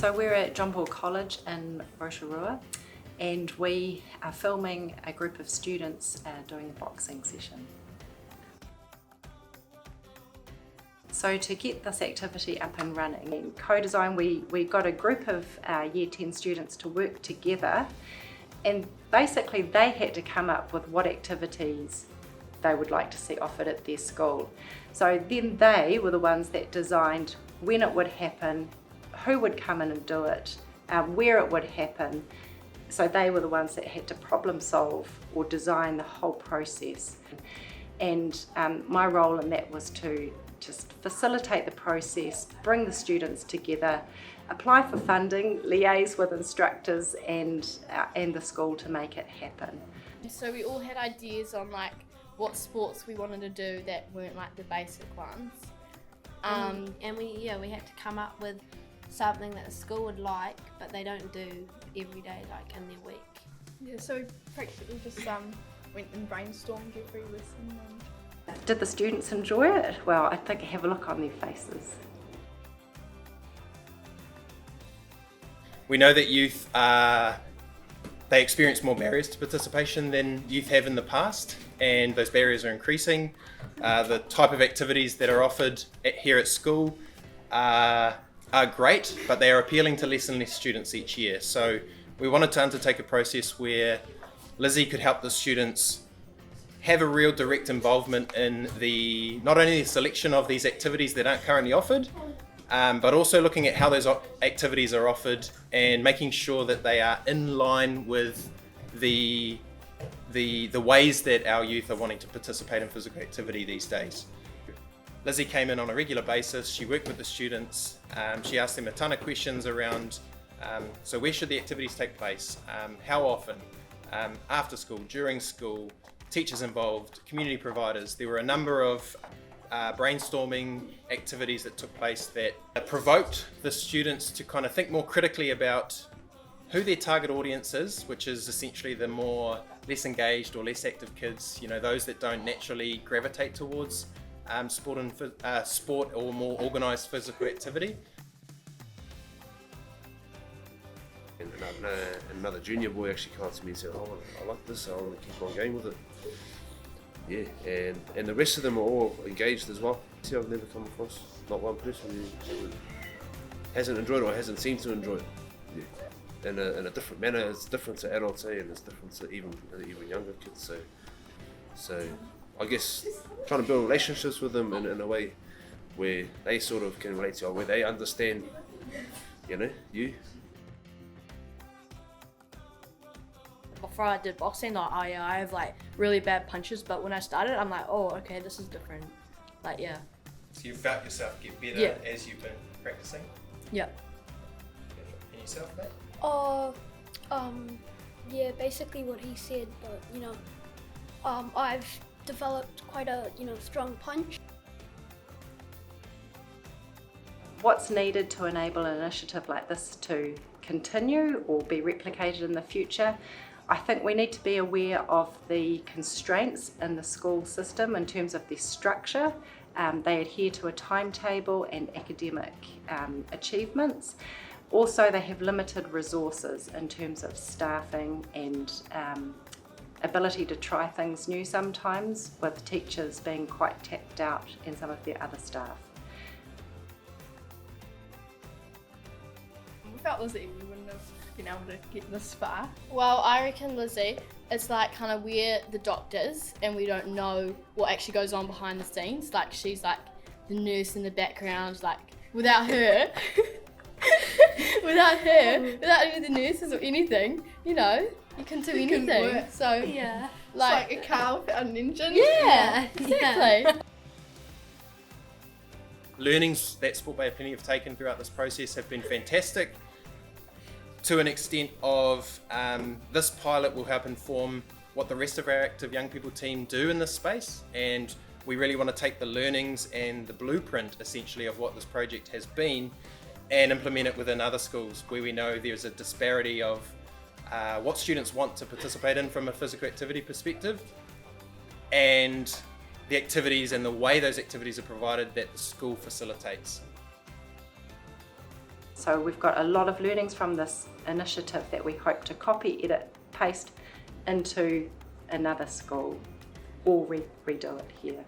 So we're at John Paul College in Rotorua, and we are filming a group of students doing a boxing session. So to get this activity up and running, in co-design we got a group of Year 10 students to work together, and basically they had to come up with what activities they would like to see offered at their school. So then they were the ones that designed when it would happen, who would come in and do it, where it would happen. So they were the ones that had to problem solve or design the whole process. And my role in that was to just facilitate the process, bring the students together, apply for funding, liaise with instructors and the school to make it happen. So we all had ideas on like what sports we wanted to do that weren't like the basic ones. And we had to come up with something that the school would like, but they don't do every day, like in their week. Yeah, so we practically just went and brainstormed every lesson. Did the students enjoy it? Well, I think have a look on their faces. We know that youth they experience more barriers to participation than youth have in the past, and those barriers are increasing. The type of activities that are offered here at school are great, but they are appealing to less and less students each year. So we wanted to undertake a process where Lizzy could help the students have a real direct involvement in not only the selection of these activities that aren't currently offered, but also looking at how those activities are offered and making sure that they are in line with the ways that our youth are wanting to participate in physical activity these days. Lizzy came in on a regular basis, she worked with the students, she asked them a ton of questions around so where should the activities take place, how often, after school, during school, teachers involved, community providers. There were a number of brainstorming activities that took place that provoked the students to kind of think more critically about who their target audience is, which is essentially the less engaged or less active kids, those that don't naturally gravitate towards sport or more organised physical activity. And another junior boy actually came to me and said, "Oh, I like this, I want to keep on going with it." Yeah, and the rest of them are all engaged as well. See, I've never come across not one person who hasn't enjoyed it or hasn't seemed to enjoy it. Yeah. In a different manner. It's different to adults, and it's different to even younger kids. So I guess trying to build relationships with them in a way where they sort of can relate to you, where they understand, you. Before I did boxing, I have like really bad punches, but when I started, I'm like, oh, okay, this is different. Like, yeah. So you felt yourself get better as you've been practicing? Yeah. And yourself, mate? Yeah, basically what he said, but I've developed quite a strong punch. What's needed to enable an initiative like this to continue or be replicated in the future? I think we need to be aware of the constraints in the school system in terms of their structure. They adhere to a timetable and academic achievements. Also, they have limited resources in terms of staffing and ability to try things new sometimes, with teachers being quite tapped out and some of their other staff. Without Lizzy, we wouldn't have been able to get this far. Well, I reckon Lizzy, it's like kind of we're the doctors and we don't know what actually goes on behind the scenes. Like she's like the nurse in the background, like without her, without any of the nurses or anything, you couldn't do anything. So Yeah. Like a car without an engine. Yeah, exactly. Learnings that Sport Bay Plenty have taken throughout this process have been fantastic, to an extent of this pilot will help inform what the rest of our active young people team do in this space, and we really want to take the learnings and the blueprint essentially of what this project has been and implement it within other schools where we know there's a disparity of what students want to participate in from a physical activity perspective, and the activities and the way those activities are provided that the school facilitates. So we've got a lot of learnings from this initiative that we hope to copy, edit, paste into another school or redo it here.